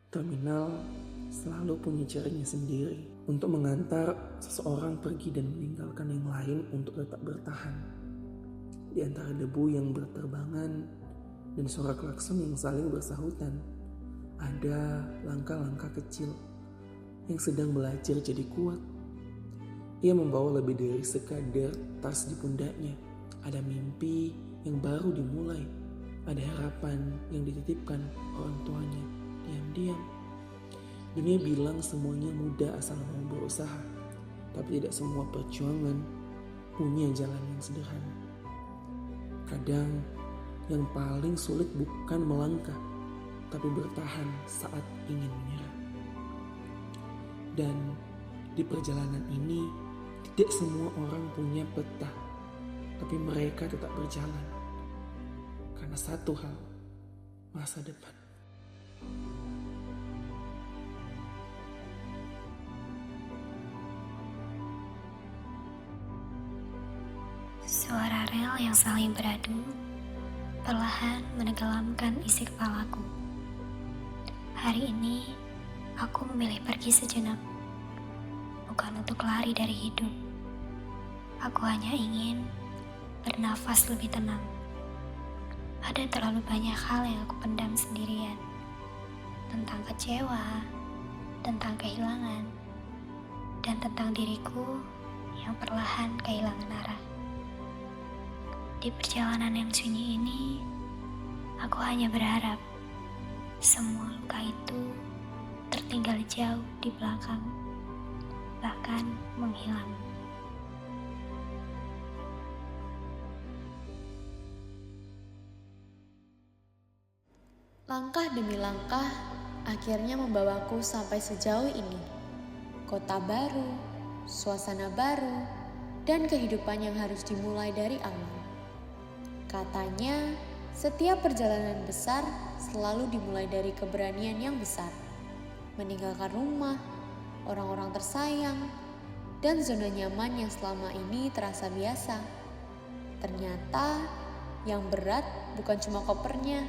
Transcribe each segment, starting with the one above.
Terminal selalu punya caranya sendiri untuk mengantar seseorang pergi dan meninggalkan yang lain untuk tetap bertahan. Di antara debu yang berterbangan dan suara klakson yang saling bersahutan, ada langkah-langkah kecil yang sedang belajar jadi kuat. Ia membawa lebih dari sekadar tas di pundaknya. Ada mimpi yang baru dimulai. Ada harapan yang dititipkan orang tuanya. Diam-diam. Dunia bilang semuanya mudah asal mau berusaha. Tapi tidak semua perjuangan punya jalan yang sederhana. Kadang yang paling sulit bukan melangkah, tapi bertahan saat ingin menyerah. Dan di perjalanan ini, tidak semua orang punya peta, tapi mereka tetap berjalan. Karena satu hal, masa depan. Suara rel yang saling beradu perlahan menenggelamkan isi kepalaku. Hari ini, aku memilih pergi sejenak. Bukan untuk lari dari hidup. Aku hanya ingin bernafas lebih tenang. Ada terlalu banyak hal yang aku pendam sendirian. Tentang kecewa, tentang kehilangan, dan tentang diriku yang perlahan kehilangan arah. Di perjalanan yang sunyi ini, aku hanya berharap semua luka itu tertinggal jauh di belakang, bahkan menghilang. Langkah demi langkah akhirnya membawaku sampai sejauh ini. Kota baru, suasana baru, dan kehidupan yang harus dimulai dari awal. Katanya, setiap perjalanan besar selalu dimulai dari keberanian yang besar. Meninggalkan rumah, orang-orang tersayang, dan zona nyaman yang selama ini terasa biasa. Ternyata, yang berat bukan cuma kopernya,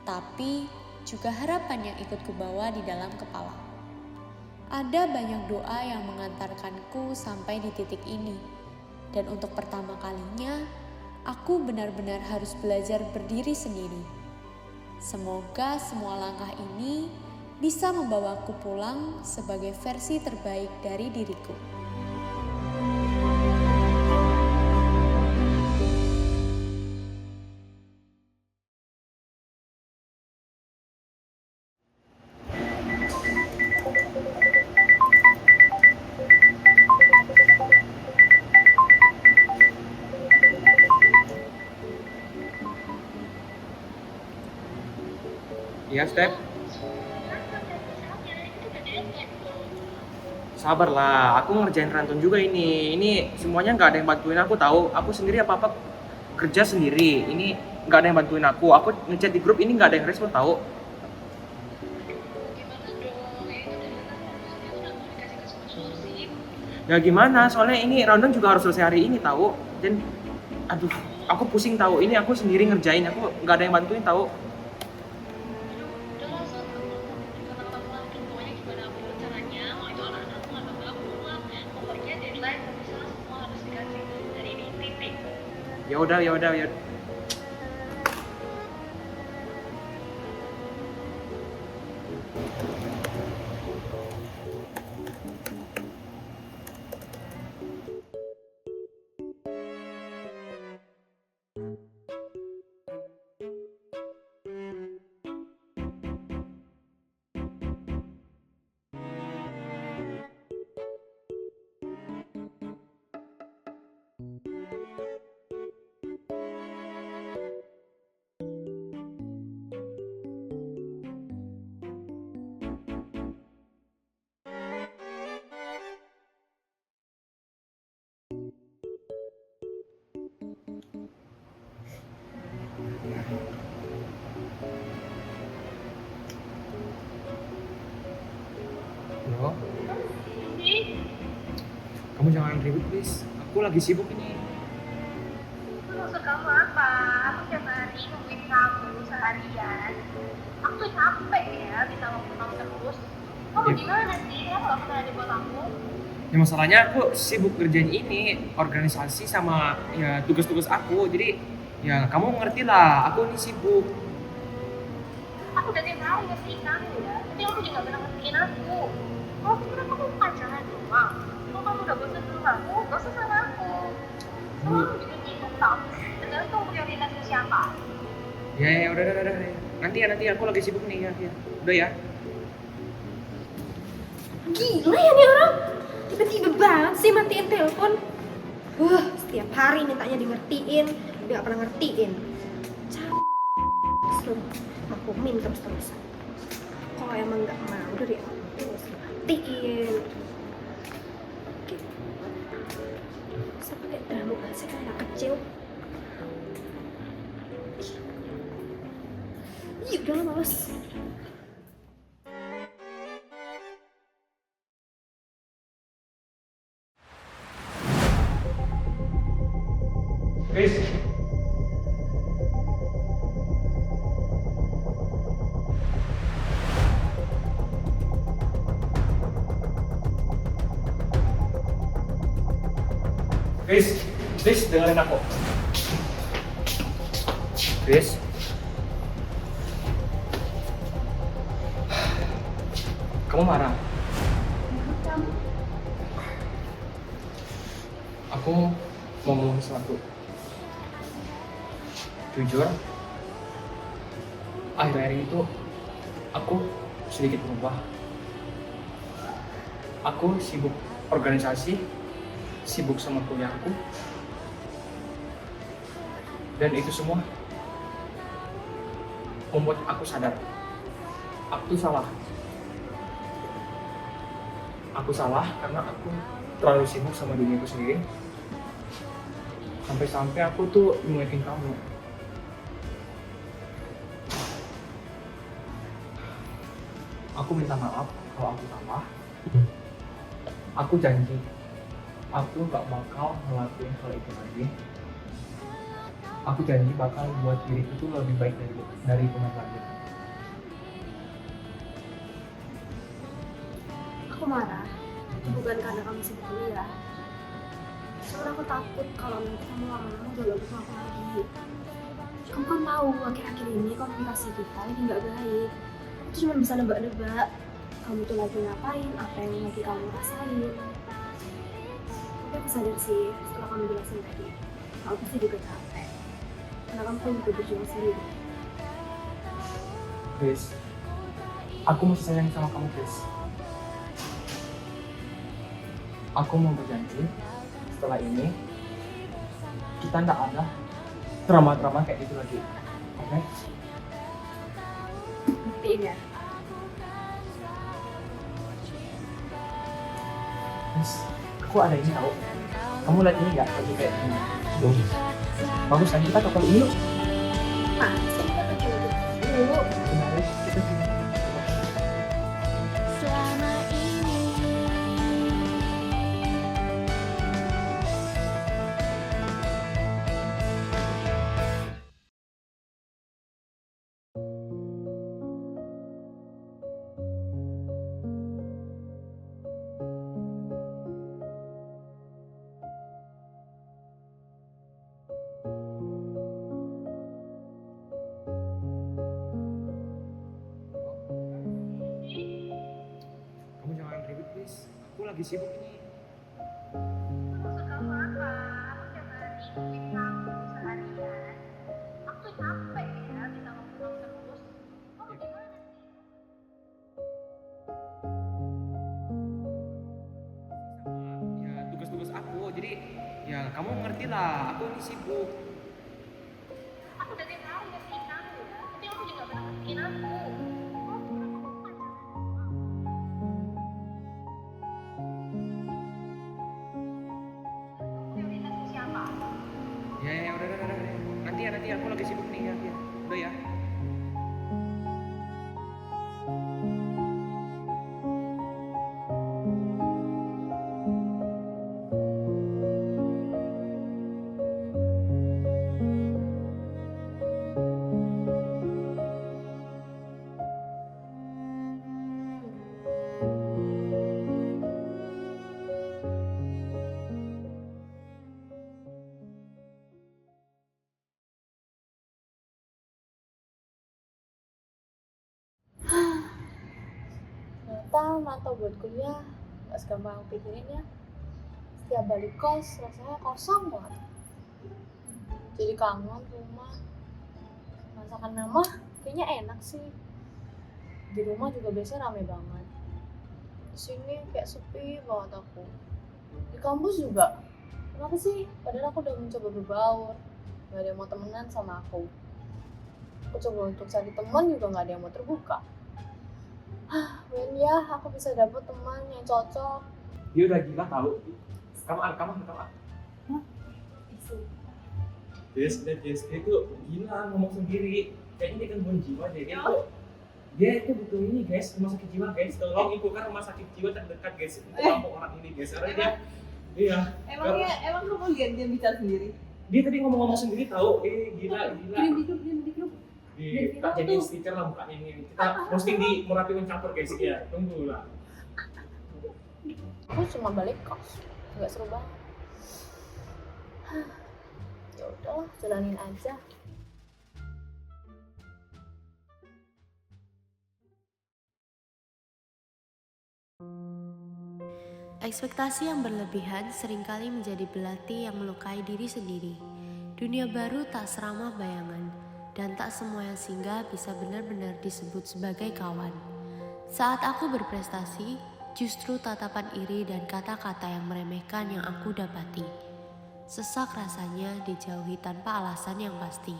tapi juga harapan yang ikut kubawa di dalam kepala. Ada banyak doa yang mengantarkanku sampai di titik ini. Dan untuk pertama kalinya, aku benar-benar harus belajar berdiri sendiri. Semoga semua langkah ini bisa membawaku pulang sebagai versi terbaik dari diriku. Iya, Step. Sabarlah, aku ngerjain rantun juga ini. Ini semuanya nggak ada yang bantuin aku tahu. Aku sendiri apa-apa kerja sendiri. Ini nggak ada yang bantuin aku. Aku ngechat di grup ini nggak ada yang respon tahu. Ya gimana? Soalnya ini rundown juga harus selesai hari ini tahu. Dan aduh, aku pusing tahu. Ini aku sendiri ngerjain. Aku nggak ada yang bantuin tahu. Ya udah, ya udah, ya. Halo, kamu jangan ribut please. Aku lagi sibuk ini. Maksud kamu apa? Aku tiap hari nungguin kamu sehari seharian. Aku tuh capek ya bisa ngomong kamu terus. Kamu gimana sih? Kamu gak pernah ada buat aku? Ya masalahnya aku sibuk kerjain ini, organisasi sama ya tugas-tugas aku. Jadi ya kamu ngerti lah, aku ini sibuk. Aku udah tiap hari ngertiin kamu ya, tapi kamu juga gak pernah ngertiin aku. Kalau kira kamu pacaran doang, kalau kamu udah bosan sama aku, gak usah sama aku. Kalau kamu juga bingung tau, tergantung prioritasnya siapa. Ya udah. Nanti aku lagi sibuk nih ya. Udah ya. Gila ya nih orang, tiba-tiba banget sih matiin telepon. Setiap hari mintanya di ngertiin, tapi gak pernah ngertiin. Capek, maklumin terus-terusan. Kalau emang gak mau dari aku, ngertiin. Oke. Bisa pakai drama sih kayak anak kecil. Ih, udah lah, males. Chris. Chris, dengerin aku. Chris. Kamu marah? Aku mau ngomong sesuatu. Jujur, akhir-akhir itu aku sedikit berubah. Aku sibuk organisasi, sibuk sama kuliahku, dan itu semua membuat aku sadar aku tuh salah. Aku salah karena aku terlalu sibuk sama diriku sendiri, sampai-sampai aku tuh nyuekin kamu. Aku minta maaf kalau aku salah. Aku janji, aku gak bakal ngelakuin hal itu lagi. Aku janji bakal buat diriku tuh lebih baik dari kemarin lagi. Aku marah, itu bukan karena kamu sibuk kuliah. Soalnya aku takut kalau nanti kamu lama-lama udah gak butuh aku lagi. Kamu kan tahu akhir-akhir ini komunikasi kita ini gak baik. Aku cuma bisa nebak-nebak kamu tuh lagi ngapain, apa yang lagi kamu rasain. Tapi aku sadar sih setelah kamu jelasin tadi, kamu pasti juga capek. Karena kamu kan juga berjuang sendiri. Chris, aku masih sayang sama kamu, Chris. Aku mau berjanji, setelah ini kita nggak ada drama-drama kayak gitu lagi, oke? Buktiin ya. Chris, aku ada ini tahu. Kamu lihat ini nggak? Lagi kayak gini. Bagus kan, kita ke kalau ini yuk. Masih kita coba dulu. Kemarin kita gini. Kamu jangan ribet, Chris. Aku lagi sibuk ini. Maksud kamu apa? Aku tiap hari nungguin kamu seharian. Aku tuh capek ya bisa ngomong kamu terus. Kamu gimana sih? Sama ya tugas-tugas aku. Jadi ya kamu ngerti lah, aku ini sibuk. Aku udah tiap hari ngertiin kamu ya, tapi kamu juga gak pernah ngertiin aku. Kalau kira kamu pacaran doang, prioritasnya siapa? Ya udah. Nanti aku lagi sibuk nih ya. Udah ya. Ternyata mantau buat kuliah gak segampang yang pikirin ya. Setiap balik kos rasanya kosong banget. Jadi kangen rumah. Masakan mama kayaknya enak sih. Di rumah juga biasanya rame banget. Di sini kayak sepi banget aku. Di kampus juga. Kenapa sih? Padahal aku udah mencoba berbaur. Gak ada yang mau temenan sama aku. Aku coba untuk cari teman juga gak ada yang mau terbuka. Ben ya, aku bisa dapet teman yang cocok. Dia udah gila tahu. Kamar. Dia itu gila ngomong sendiri. Kayaknya dia gangguan jiwa deh. Dia itu butuh ini guys, rumah sakit jiwa guys. Tolong infokan rumah sakit jiwa terdekat guys. Untuk kampung orang ini guys. Karena dia Emang kamu lihat dia bicara sendiri? dia tadi ngomong-ngomong sendiri tahu. Gila. Kirim di grup. Tak jadi stiker lah mukanya ini. Kita posting di Merapi Mencampur guys. Ya, tunggu lah. Aku cuma balik kos, nggak seru banget. Ya udahlah, jalanin aja. Ekspektasi yang berlebihan seringkali menjadi belati yang melukai diri sendiri. Dunia baru tak seramah bayangan, dan tak semua yang singgah bisa benar-benar disebut sebagai kawan. Saat aku berprestasi, justru tatapan iri dan kata-kata yang meremehkan yang aku dapati. Sesak rasanya dijauhi tanpa alasan yang pasti.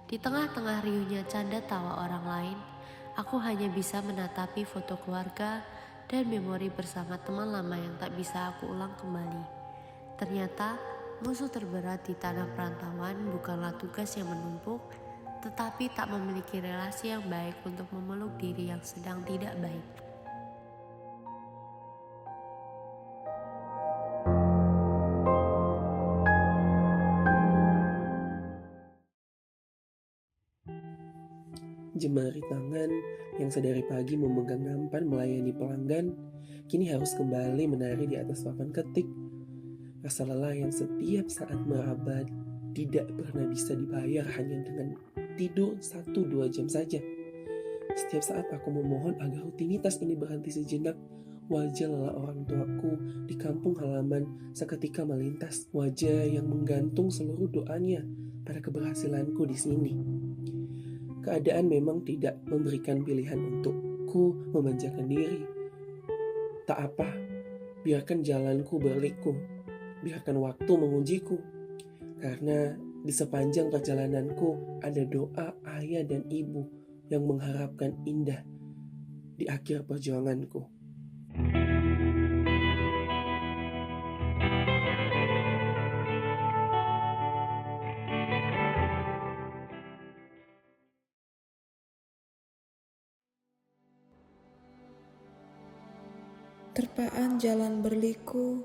Di tengah-tengah riuhnya canda tawa orang lain, aku hanya bisa menatapi foto keluarga dan memori bersama teman lama yang tak bisa aku ulang kembali. Ternyata, musuh terberat di tanah perantauan bukanlah tugas yang menumpuk, tetapi tak memiliki relasi yang baik untuk memeluk diri yang sedang tidak baik. Jemari tangan yang sedari pagi memegang nampan melayani pelanggan, kini harus kembali menari di atas papan ketik. Rasa lelah yang setiap saat meraba tidak pernah bisa dibayar hanya dengan tidur 1-2 jam saja. Setiap saat aku memohon agar rutinitas ini berhenti sejenak, wajah lelah orang tuaku di kampung halaman seketika melintas. Wajah yang menggantung seluruh doanya pada keberhasilanku di sini. Keadaan memang tidak memberikan pilihan untukku memanjakan diri. Tak apa, biarkan jalanku berliku, biarkan waktu mengujiku. Karena di sepanjang perjalananku ada doa ayah dan ibu yang mengharapkan indah di akhir perjuanganku. Terpaan jalan berliku,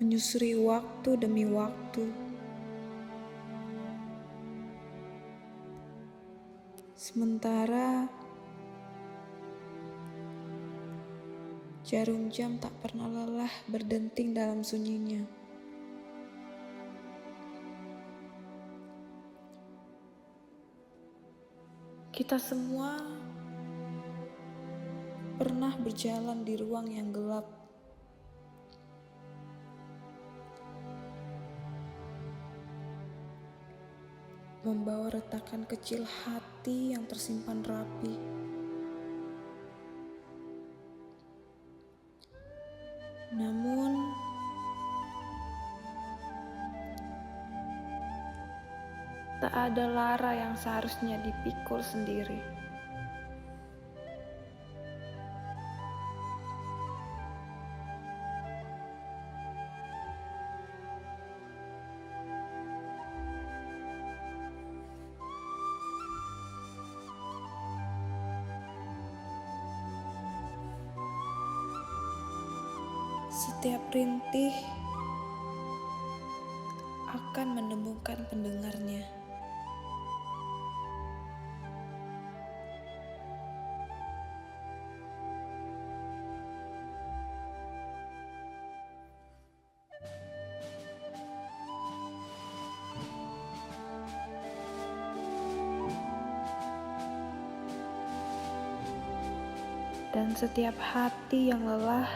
menyusuri waktu demi waktu. Sementara jarum jam tak pernah lelah berdenting dalam sunyinya. Kita semua pernah berjalan di ruang yang gelap. Membawa retakan kecil hati yang tersimpan rapi. Namun, tak ada lara yang seharusnya dipikul sendiri. Setiap rintih akan menemukan pendengarnya. dan setiap hati yang lelah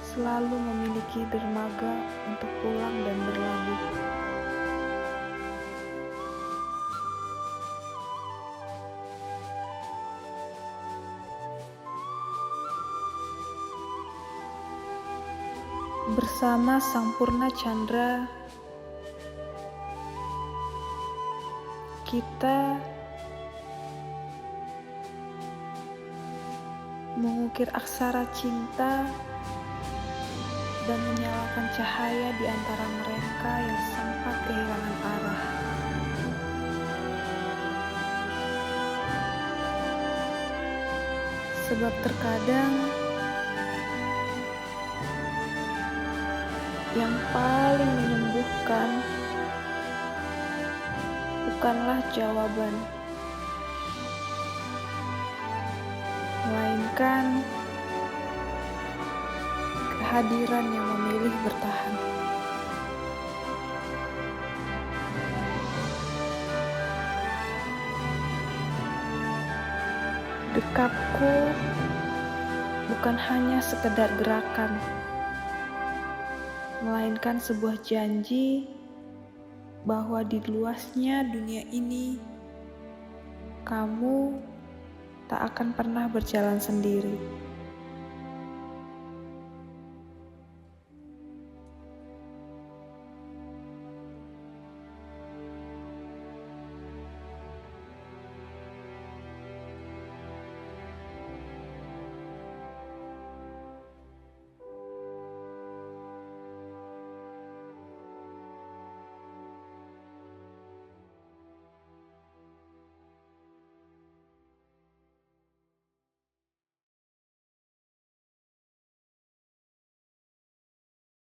selalu memiliki dermaga untuk pulang dan berlabuh. Bersama Sang Purna Chandra, kita mengukir aksara cinta dan menyalakan cahaya di antara mereka yang sempat kehilangan arah. Sebab terkadang yang paling menyembuhkan bukanlah jawaban, melainkan kehadiran yang memilih bertahan. Dekapku bukan hanya sekedar gerakan, melainkan sebuah janji bahwa di luasnya dunia ini, kamu tak akan pernah berjalan sendiri.